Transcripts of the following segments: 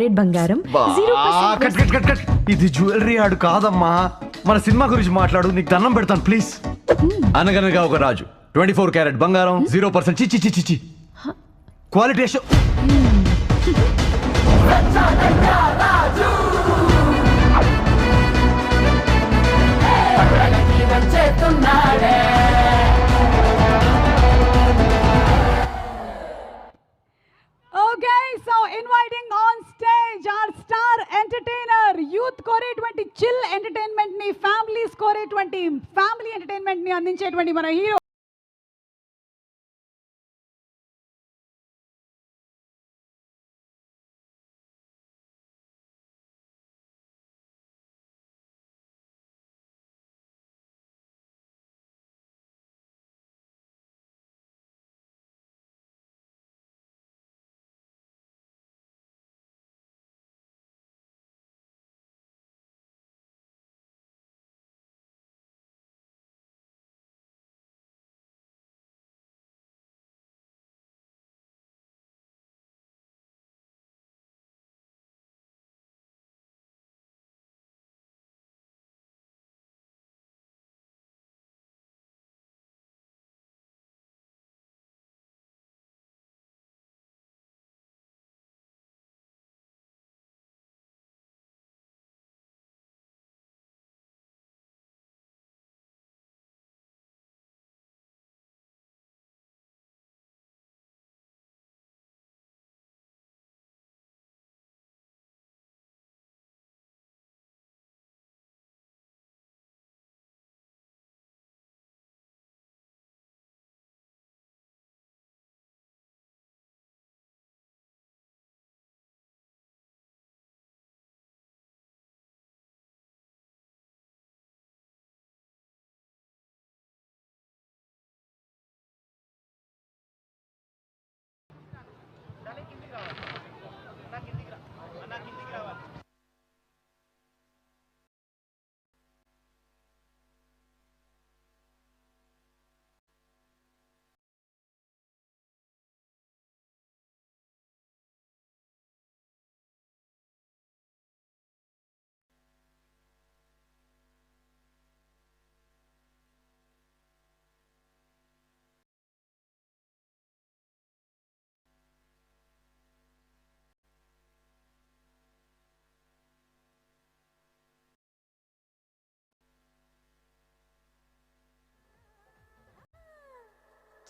Rate బంగారం ఇది jewellery ఆడు కాదమ్మా. మన సినిమా గురించి మాట్లాడు, నీకు దండం పెడతాను ప్లీజ్. అనగనగా ఒక రాజు 24 క్యారెట్ బంగారం 0% చిచి చిచి చిచి quality show. Okay, so inviting on stage our star entertainer, youth కోరేటువంటి చిల్ ఎంటర్టైన్మెంట్ ని, ఫ్యామిలీస్ కోరేటువంటి ఫ్యామిలీ ఎంటర్టైన్మెంట్ ని అందించేటువంటి మన హీరో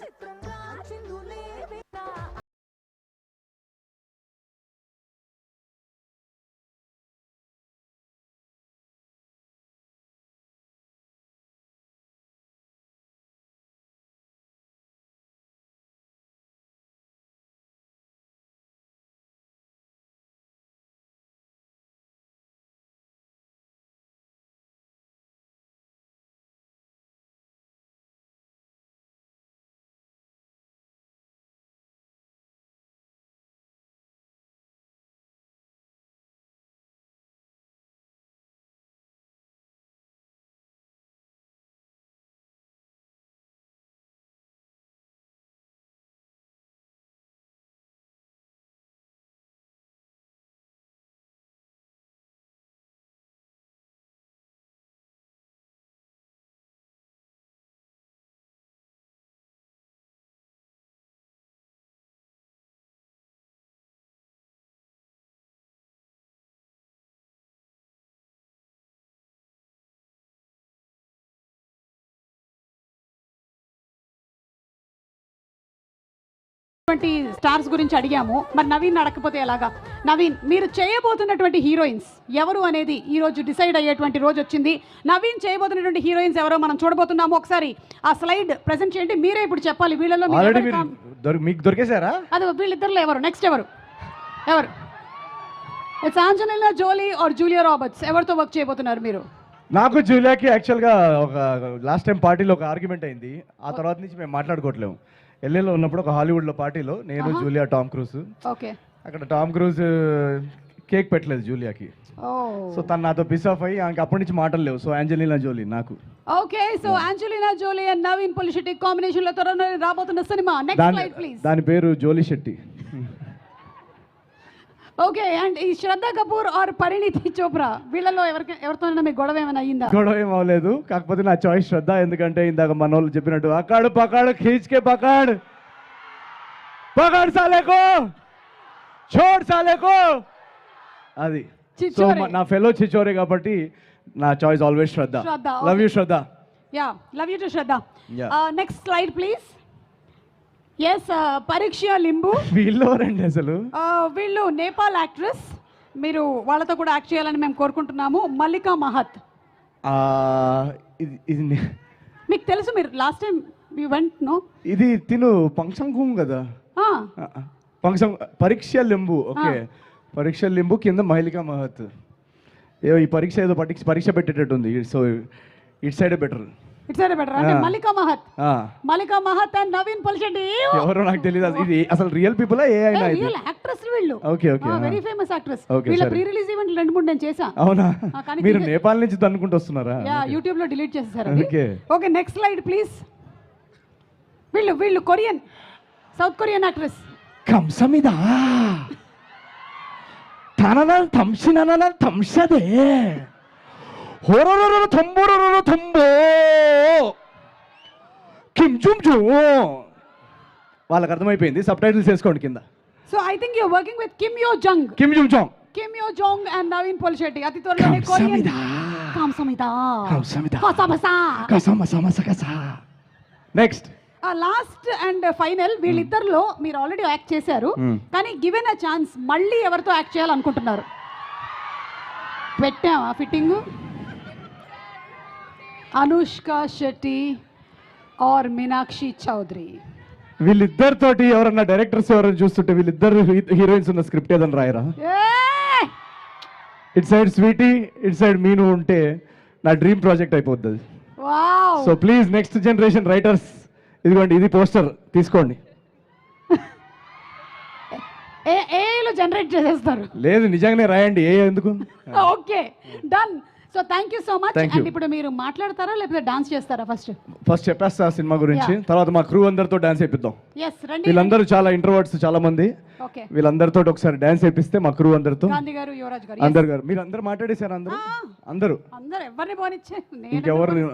చిత్రంగా చిందులే వినా స్టార్స్ గురించి అడిగాము. మరి నవీన్ అడగకపోతే ఎలాగా? నవీన్, మీరు చేయబోతున్నటువంటి హీరోయిన్స్ ఎవరు అనేది ఈ రోజు డిసైడ్ అయ్యేటువంటి రోజు వచ్చింది. నవీన్ చేయబోతున్నటువంటి హీరోయిన్స్ ఎవరో మనం చూడబోతున్నాము. ఒకసారి ఆ స్లైడ్ ప్రెజెంట్ చేయండి. మీరే ఇప్పుడు చెప్పాలి వీళ్ళలో మీకు దొరికేసారా? అది వీళ్ళిద్దరులో ఎవరు నెక్స్ట్? ఎవరు it's Angelina Jolie or Julia Roberts. ఎవరితో వర్క్ చేయబోతున్నారు మీరు? నాకు జూలియాకి యాక్చువల్గా ఒక లాస్ట్ టైం పార్టీలో ఒక ఆర్గ్యుమెంట్ అయింది. ఆ తర్వాత నుంచి మేము మాట్లాడుకోవట్లేము. ఎల్ఏలో ఉన్నప్పుడు ఒక హాలీవుడ్లో పార్టీలో నేను, జూలియా, టామ్ క్రూజ్. ఓకే. అక్కడ టామ్ క్రూజ్ కేక్ పెట్టలేదు జూలియాకి. సో తను నాతో పిస్ ఆఫ్ అయ్యి అప్పటి నుంచి మాటలు లేవు. సో ఆంజెలినా జోలీ నాకు. Okay, so Angelina Jolie and Naveen Polishetty combination లో త్వరలో రాబోతున్న సినిమా నెక్స్ట్ స్లైడ్ ప్లీజ్. దాని పేరు జోలీ శెట్టి. ఓకే అండ్ ఈ శ్రద్ధ కపూర్ ఆర్ పరిణీతి చోప్రా వీళ్ళలో ఎవరితోనైనా మీకు గొడవ ఏమైనా అయ్యిందా? గొడవ ఏం అవ్వలేదు, కాకపోతే నా చాయిస్ శ్రద్ధ. ఎందుకంటే ఇందాక మన వాళ్ళు చెప్పినట్టు అకాడు పకాడు ఖీచ్కే పకాడ్ పకాడ్ సాలేకో చోడ్ సాలేకో అది. సో చిచ్చోరే. నా ఫెలో చిచోరే కాబట్టి నా choice always Shraddha. Shraddha, love you Shraddha. Yeah love you too Shraddha. Yeah. Next slide please. Yes Pariksha Limbu. వీళ్ళు ఎవరండి అసలు? వీళ్ళు నేపాల్ యాక్ట్రెస్. మీరు వాళ్ళతో కూడా యాక్ట్ చేయాలని మేము కోరుకుంటున్నాము. మల్లికా మహత్. ఆ, ఇది మీకు తెలుసు, మీరు last time you went no? ఇది తిను పంక్షన్ కుంగ్ కదా. పంక్షన్ పరీక్ష లింబు. ఓకే, పరీక్ష లింబు కింద మహిళికా మహత్. ఈ పరీక్ష ఏదో పరీక్ష పెట్టేటట్టుంది. So it side better. It's better అంటే మల్లికా మహత్. మల్లికా మహత్ అండ్ నవీన్ పొలిశెట్టి. ఎవరో నాకు తెలియదు. ఇది అసలు రియల్ పీపుల్ ఏ అయినా? రియల్ యాక్ట్రెస్ వీళ్ళు. Okay okay, very famous actress. Okay, వీళ్ళ sorry. ప్రీ రిలీజ్ ఈవెంట్ 2-3 నేను చేశా. అవునా? కానీ మీరు నేపాల్ నుంచి తన్నుకుంటూ వస్తున్నారా? యా యూట్యూబ్ లో డిలీట్ చేసేసారు. Okay. Okay next slide please. వీళ్ళు కొరియన్, సౌత్ కొరియన్ యాక్ట్రెస్. కంసమిదా తననల్ తంసిననల్ తంసదే హోరరర తంబోరర తంబో కించుంచు. వాళ్ళకి అర్థమైపోయింది. సబ్ టైటిల్స్ వేసుకోండి కింద. So I think you are working with Kim Yo Jung. Kim జుంచాంగ్. Kim Yo Jong and Naveen Polishetty. అతి త్వరలోనే కొరియన్. కంసమిదా. నెక్స్ట్ లాస్ట్ అండ్ ఫైనల్ వీళ్ళిద్దరిలో మీరు ఆల్రెడీ యాక్ట్ చేశారు, కానీ గివెన్ అ ఛాన్స్ మళ్ళీ ఎవరితో యాక్ట్ చేయాలనుకుంటున్నారు? పెట్టామా ఫిట్టింగ్? అనుష్క శెట్టి ఆర్ మీనాక్షి చౌదరి. వీళ్ళిద్దరితోటి ఎవరన్నా డైరెక్టర్స్ ఎవరైనా చూస్తుంటే వీళ్ళిద్దరు హీరోయిన్స్ ఉన్న స్క్రిప్ట్ ఏదైనా రాయరా? It side Sweety, it side Meenu ఉంటే నా డ్రీమ్ ప్రాజెక్ట్ అయిపోతుంది. Wow. So please next generation writers, ఇదిగోండి ఇది పోస్టర్ తీసుకోండి. ఏఐలో జనరేట్ చేసేస్తారు. లేదు నిజంగానే రాయండి. ఎందుకు? Okay done. So thank you so much. Thank you. And ఇప్పుడు మీరు మాట్లాడతారా లేకపోతే డాన్స్ చేస్తారా? ఫస్ట్ చెప్పేస్తా సినిమా గురించి, తర్వాత మా క్రూ అందరితో డాన్స్ వేపిద్దాం. ఎస్ రండి. వీళ్ళందరూ చాలా ఇంట్రోవర్ట్స్ చాలా మంది. ఓకే వీళ్ళందరితో ఒకసారి డాన్స్ వేపిస్తే మా క్రూ అందరితో. గాంధీ గారు, యువరాజ్ గారు. అందరు గారు మీరు అందరు మాట్లాడేశారు. అందరూ అందరు ఎవరిని పోనిచ్చే ఇంకెవరు?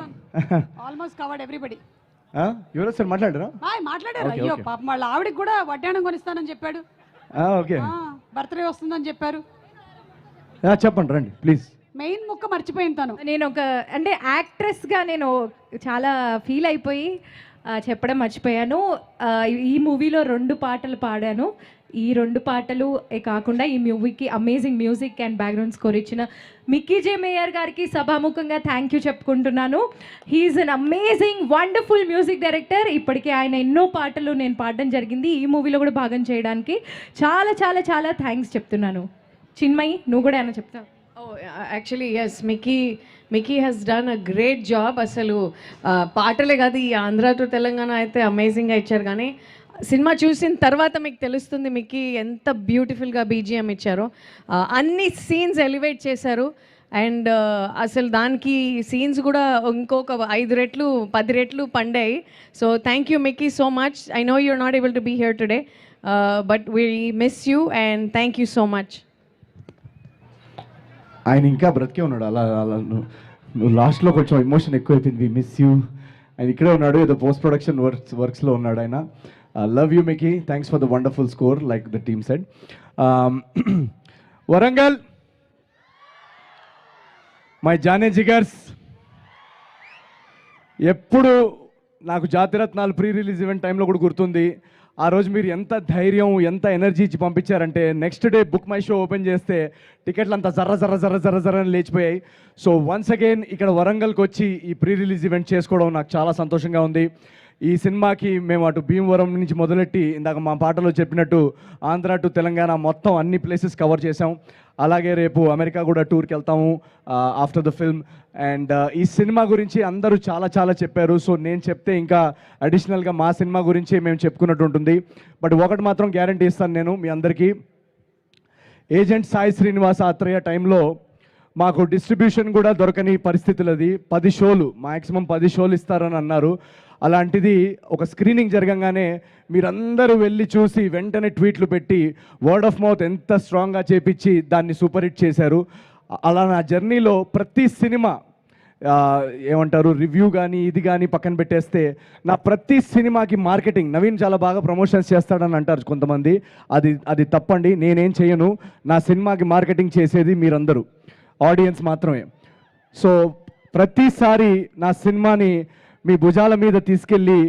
Almost covered everybody. Yuvraj sir మాట్లాడారా? మాట్లాడారు. Okay, అయ్యో okay. పాపం వాళ్ళ ఆవిడకి కూడా వడ్డాణం కొనిస్తానని చెప్పాడు. ఓకే, బర్త్డే వస్తుందని చెప్పారు. చెప్పండి రండి ప్లీజ్. మెయిన్ ముక్క మర్చిపోయింది తను. నేను ఒక అంటే యాక్ట్రెస్గా నేను చాలా ఫీల్ అయిపోయి చెప్పడం మర్చిపోయాను. ఈ మూవీలో 2 పాటలు పాడాను. ఈ 2 పాటలు కాకుండా ఈ మూవీకి amazing music and background score ఇచ్చిన మిక్కీ జే మేయర్ గారికి సభాముఖంగా థ్యాంక్ యూ చెప్పుకుంటున్నాను. He's an amazing wonderful music director. ఇప్పటికే ఆయన ఎన్నో పాటలు నేను పాడడం జరిగింది. ఈ మూవీలో కూడా భాగం చేయడానికి చాలా చాలా చాలా థ్యాంక్స్ చెప్తున్నాను. చిన్మయి నువ్వు కూడా ఏమైనా చెప్తావు? Actually yes, Mickey has done a great job. అసలు పాటలే కాదు, ఈ ఆంధ్ర టు తెలంగాణ అయితే అమేజింగ్గా ఇచ్చారు. కానీ సినిమా చూసిన తర్వాత మీకు తెలుస్తుంది మిక్కీ ఎంత బ్యూటిఫుల్గా బీజిఎం ఇచ్చారో. అన్ని సీన్స్ ఎలివేట్ చేశారు. అండ్ అసలు దానికి సీన్స్ కూడా ఇంకొక 5 రెట్లు 10 రెట్లు పండాయి. So thank you Mickey so much. I know you're not able to be here today, but we miss you and thank you so much. ఆయన ఇంకా బ్రతికే ఉన్నాడు. అలా అలా నువ్వు లాస్ట్లో కొంచెం ఎమోషన్ ఎక్కువైపోయింది. We miss you. ఆయన ఇక్కడే ఉన్నాడు, ఏదో పోస్ట్ ప్రొడక్షన్ వర్క్స్లో ఉన్నాడు ఆయన. Love you Mickey, thanks for the wonderful score like the team said. Warangal my జానే జిగర్స్, ఎప్పుడు నాకు జాతిరత్నాలు ప్రీ రిలీజ్ ఈవెంట్ టైంలో కూడా గుర్తుంది. ఆ రోజు మీరు ఎంత ధైర్యం ఎంత ఎనర్జీ ఇచ్చి పంపించారంటే next day Book My Show open చేస్తే టికెట్లు అంతా జర్ర అని లేచిపోయాయి. సో వన్స్ అగైన్ ఇక్కడ వరంగల్కి వచ్చి ఈ ప్రీ రిలీజ్ ఈవెంట్ చేసుకోవడం నాకు చాలా సంతోషంగా ఉంది. ఈ సినిమాకి మేము అటు భీమవరం నుంచి మొదలెట్టి ఇందాక మా పాటలో చెప్పినట్టు ఆంధ్ర టు తెలంగాణ మొత్తం అన్ని ప్లేసెస్ కవర్ చేసాం. అలాగే రేపు అమెరికా కూడా టూర్కి వెళ్తాము ఆఫ్టర్ ద ఫిల్మ్. అండ్ ఈ సినిమా గురించి అందరూ చాలా చాలా చెప్పారు. సో నేను చెప్తే ఇంకా అడిషనల్గా మా సినిమా గురించి మేము చెప్పుకున్నట్టు ఉంటుంది. బట్ ఒకటి మాత్రం గ్యారంటీ ఇస్తాను నేను మీ అందరికీ, ఏజెంట్ సాయి శ్రీనివాస ఆత్రేయ టైంలో మాకు డిస్ట్రిబ్యూషన్ కూడా దొరకని పరిస్థితులు. అది 10 షోలు మ్యాక్సిమం 10 షోలు ఇస్తారని అన్నారు. అలాంటిది ఒక స్క్రీనింగ్ జరగంగానే మీరందరూ వెళ్ళి చూసి వెంటనే ట్వీట్లు పెట్టి వర్డ్ ఆఫ్ మౌత్ ఎంత స్ట్రాంగ్గా చేపించి దాన్ని సూపర్ హిట్ చేశారు. అలా నా జర్నీలో ప్రతి సినిమా ఏమంటారు రివ్యూ కానీ ఇది కానీ పక్కన పెట్టేస్తే నా ప్రతి సినిమాకి మార్కెటింగ్ నవీన్ చాలా బాగా ప్రమోషన్స్ చేస్తాడని అంటారు కొంతమంది. అది తప్పండి. నేనేం చేయను. నా సినిమాకి మార్కెటింగ్ చేసేది మీరందరూ, ఆడియన్స్ మాత్రమే. సో ప్రతిసారి నా సినిమాని మీ భుజాల మీద తీసుకెళ్ళి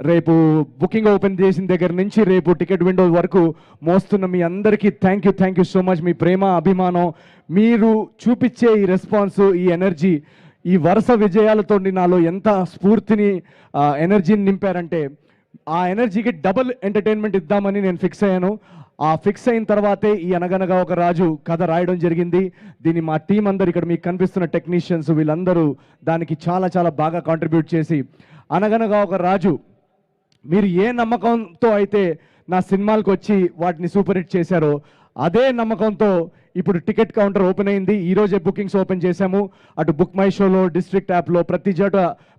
రేపు బుకింగ్ ఓపెన్ చేసిన దగ్గర నుంచి రేపు టికెట్ విండో వరకు మోస్తున్న మీ అందరికీ థ్యాంక్ యూ సో మచ్. మీ ప్రేమ, అభిమానం, మీరు చూపించే ఈ రెస్పాన్స్, ఈ ఎనర్జీ, ఈ వరుస విజయాలతో నాలో ఎంత స్ఫూర్తిని, ఎనర్జీని నింపారంటే ఆ ఎనర్జీకి డబుల్ ఎంటర్టైన్మెంట్ ఇద్దామని నేను ఫిక్స్ అయ్యాను. ఆ ఫిక్స్ అయిన తర్వాతే ఈ అనగనగా ఒక రాజు కథ రాయడం జరిగింది. దీన్ని మా టీం అందరు, ఇక్కడ మీకు కనిపిస్తున్న టెక్నీషియన్స్, వీళ్ళందరూ దానికి చాలా చాలా బాగా కాంట్రిబ్యూట్ చేసి అనగనగా ఒక రాజు మీరు ఏ నమ్మకంతో అయితే నా సినిమాలకు వచ్చి వాటిని సూపర్ హిట్ చేశారో అదే నమ్మకంతో ఇప్పుడు టికెట్ కౌంటర్ ఓపెన్ అయింది. ఈరోజే బుకింగ్స్ ఓపెన్ చేశాము. అటు బుక్ మై షోలో, డిస్ట్రిక్ట్ యాప్లో, ప్రతి చోట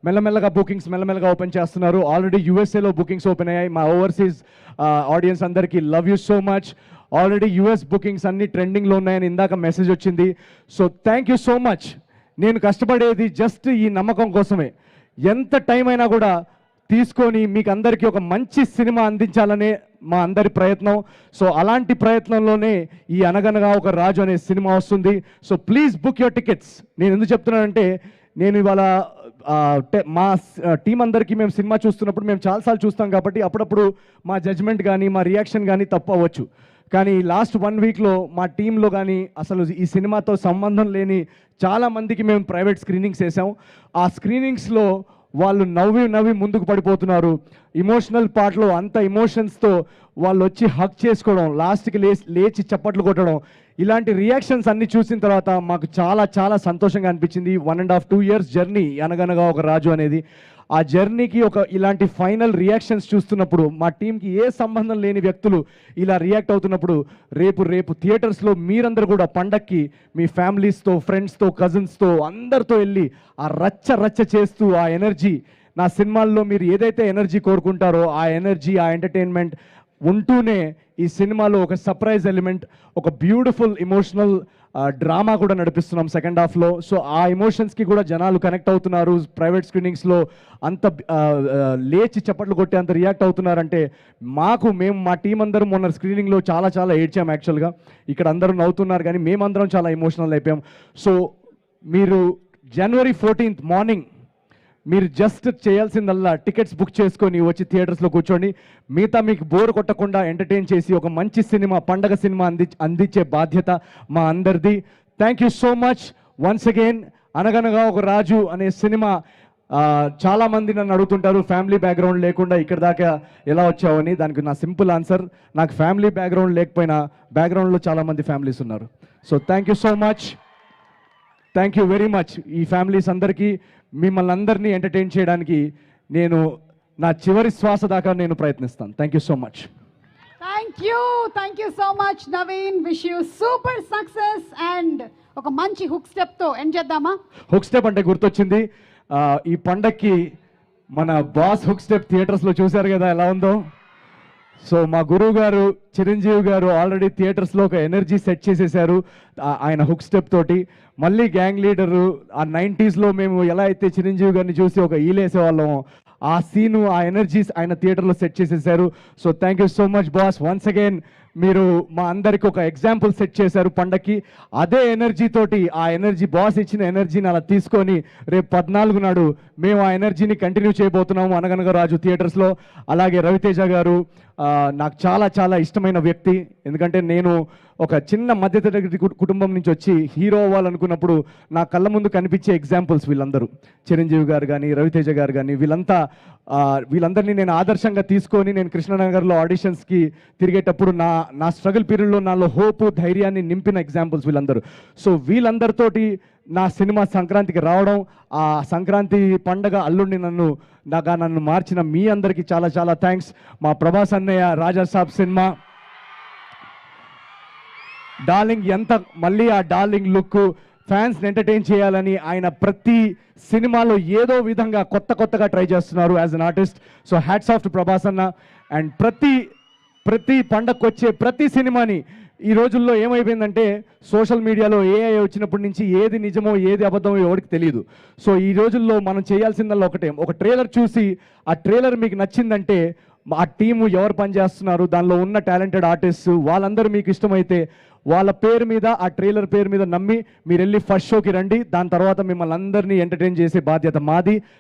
మెల్లమెల్లగా బుకింగ్స్ మెల్లమెల్లగా ఓపెన్ చేస్తున్నారు. ఆల్రెడీ యూఎస్ఏలో బుకింగ్స్ ఓపెన్ అయ్యాయి. మా ఓవర్సీస్ ఆడియన్స్ అందరికీ love you so much. Already US bookings అన్ని ట్రెండింగ్లో ఉన్నాయని ఇందాక మెసేజ్ వచ్చింది. So thank you so much. నేను కష్టపడేది జస్ట్ ఈ నమ్మకం కోసమే. ఎంత టైం అయినా కూడా తీసుకొని మీకు అందరికీ ఒక మంచి సినిమా అందించాలనే మా అందరి ప్రయత్నం. సో అలాంటి ప్రయత్నంలోనే ఈ అనగనగా ఒక రాజు అనే సినిమా వస్తుంది. So please book your tickets. నేను ఎందుకు చెప్తున్నానంటే నేను ఇవాళ మా టీం అందరికీ మేము సినిమా చూస్తున్నప్పుడు మేము చాలాసార్లు చూస్తాం కాబట్టి అప్పుడప్పుడు మా జడ్జ్మెంట్ కానీ మా రియాక్షన్ కానీ తప్పు అవ్వచ్చు. కానీ లాస్ట్ 1 వీక్లో మా టీంలో కానీ అసలు ఈ సినిమాతో సంబంధం లేని చాలామందికి మేము ప్రైవేట్ స్క్రీనింగ్స్ వేసాం. ఆ స్క్రీనింగ్స్లో వాళ్ళు నవ్వి ముందుకు పడిపోతున్నారు. ఇమోషనల్ పార్ట్లో అంత ఎమోషన్స్తో వాళ్ళు వచ్చి హక్ చేసుకోవడం, లాస్ట్కి లేచి చప్పట్లు కొట్టడం, ఇలాంటి రియాక్షన్స్ అన్ని చూసిన తర్వాత మాకు చాలా చాలా సంతోషంగా అనిపించింది. 1.5-2 years జర్నీ అనగనగా ఒక రాజు అనేది. ఆ జర్నీకి ఒక ఇలాంటి ఫైనల్ రియాక్షన్స్ చూస్తున్నప్పుడు మా టీంకి ఏ సంబంధం లేని వ్యక్తులు ఇలా రియాక్ట్ అవుతున్నప్పుడు రేపు థియేటర్స్లో మీరందరూ కూడా పండక్కి మీ ఫ్యామిలీస్తో, ఫ్రెండ్స్తో, కజిన్స్తో అందరితో వెళ్ళి ఆ రచ్చ చేస్తూ ఆ ఎనర్జీ, నా సినిమాల్లో మీరు ఏదైతే ఎనర్జీ కోరుకుంటారో ఆ ఎనర్జీ, ఆ ఎంటర్టైన్మెంట్ ఉంటూనే ఈ సినిమాలో ఒక సర్ప్రైజ్ ఎలిమెంట్, ఒక బ్యూటిఫుల్ ఇమోషనల్ డ్రామా కూడా నడిపిస్తున్నాం సెకండ్ హాఫ్లో. సో ఆ ఎమోషన్స్కి కూడా జనాలు కనెక్ట్ అవుతున్నారు. ప్రైవేట్ స్క్రీనింగ్స్లో అంత లేచి చప్పట్లు కొట్టి అంత రియాక్ట్ అవుతున్నారంటే మేము మా టీం అందరం మొన్న స్క్రీనింగ్లో చాలా చాలా ఏడ్చాం. యాక్చువల్గా ఇక్కడ అందరూ నవ్వుతున్నారు కానీ మేమందరం చాలా ఎమోషనల్ అయిపోయాం. సో మీరు January 14th మార్నింగ్ మీరు జస్ట్ చేయాల్సిందల్లా టికెట్స్ బుక్ చేసుకొని వచ్చి థియేటర్స్లో కూర్చోండి. మిగతా మీకు బోర్ కొట్టకుండా ఎంటర్టైన్ చేసి ఒక మంచి సినిమా, పండగ సినిమా అందించే బాధ్యత మా అందరిది. Thank you so much once again. అనగనగా ఒక రాజు అనే సినిమా చాలామంది నన్ను అడుగుతుంటారు ఫ్యామిలీ బ్యాక్గ్రౌండ్ లేకుండా ఇక్కడ దాకా ఎలా వచ్చావని. దానికి నా సింపుల్ ఆన్సర్, నాకు ఫ్యామిలీ బ్యాక్గ్రౌండ్ లేకపోయినా బ్యాక్గ్రౌండ్లో చాలామంది ఫ్యామిలీస్ ఉన్నారు. So thank you so much, thank you very much. ఈ ఫ్యామిలీస్ అందరికీ మిమ్మల్ని అందరినీ ఎంటర్టైన్ చేయడానికి నేను నా చివరి శ్వాస దాకా నేను ప్రయత్నిస్తాను. Thank you so much. Thank you so much Naveen. Wish you super success and ఒక మంచి హుక్ స్టెప్తో ఎండ్ చేద్దామా? హుక్ స్టెప్ అంటే గుర్తొచ్చింది, ఈ పండక్కి మన బాస్ హుక్ స్టెప్ థియేటర్స్లో చూశారు కదా ఎలా ఉందో. సో మా గురువు గారు చిరంజీవి గారు ఆల్రెడీ థియేటర్స్లో ఒక ఎనర్జీ సెట్ చేసేసారు ఆయన హుక్ స్టెప్ తోటి. మళ్ళీ గ్యాంగ్ లీడరు ఆ 90sలో మేము ఎలా అయితే చిరంజీవి గారిని చూసి ఒక ఈలేసేవాళ్ళము, ఆ సీను, ఆ ఎనర్జీస్ ఆయన థియేటర్లో సెట్ చేసేసారు. So thank you so much boss. Once again మీరు మా అందరికి ఒక ఎగ్జాంపుల్ సెట్ చేశారు పండక్కి. అదే ఎనర్జీ తోటి, ఆ ఎనర్జీ బాస్ ఇచ్చిన ఎనర్జీని అలా తీసుకొని రేపు 14 నాడు మేము ఆ ఎనర్జీని కంటిన్యూ చేయబోతున్నాము అనగనగా రాజు థియేటర్స్లో. అలాగే రవితేజ గారు నాకు చాలా చాలా ఇష్టమైన వ్యక్తి. ఎందుకంటే నేను ఒక చిన్న మధ్యతరగతి కుటుంబం నుంచి వచ్చి హీరో అవ్వాలనుకున్నప్పుడు నా కళ్ళ ముందు కనిపించే ఎగ్జాంపుల్స్ వీళ్ళందరూ. చిరంజీవి గారు కానీ, రవితేజ గారు కానీ, వీళ్ళందరినీ నేను ఆదర్శంగా తీసుకొని నేను కృష్ణనగర్లో ఆడిషన్స్కి తిరిగేటప్పుడు నా స్ట్రగుల్ పీరియడ్లో నాలో హోపు, ధైర్యాన్ని నింపిన ఎగ్జాంపుల్స్ వీళ్ళందరూ. సో వీళ్ళందరితోటి నా సినిమా సంక్రాంతికి రావడం, ఆ సంక్రాంతి పండగ అల్లుడిని నన్ను మార్చిన మీ అందరికీ చాలా చాలా థ్యాంక్స్. మా ప్రభాస్ అన్నయ్య రాజా సాబ్ సినిమా డార్లింగ్, మళ్ళీ ఆ డార్లింగ్ లుక్ ఫ్యాన్స్ని ఎంటర్టైన్ చేయాలని ఆయన ప్రతి సినిమాలో ఏదో విధంగా కొత్తగా ట్రై చేస్తున్నారు as an artist. So hats off to Prabhas అన్న. అండ్ ప్రతి పండగకు వచ్చే ప్రతి సినిమాని ఈ రోజుల్లో ఏమైపోయిందంటే సోషల్ మీడియాలో ఏఐ వచ్చినప్పటి నుంచి ఏది నిజమో ఏది అబద్ధమో ఎవరికి తెలియదు. సో ఈ రోజుల్లో మనం చేయాల్సిందల్లా ఒకటే, ఒక ట్రైలర్ చూసి ఆ ట్రైలర్ మీకు నచ్చిందంటే ఆ టీము ఎవరు పనిచేస్తున్నారు, దానిలో ఉన్న టాలెంటెడ్ ఆర్టిస్ట్ వాళ్ళందరూ మీకు ఇష్టమైతే వాళ్ళ పేరు మీద, ఆ ట్రైలర్ పేరు మీద నమ్మి మీరు వెళ్ళి ఫస్ట్ షోకి రండి. దాని తర్వాత మిమ్మల్ని అందరినీ ఎంటర్టైన్ చేసే బాధ్యత మాది.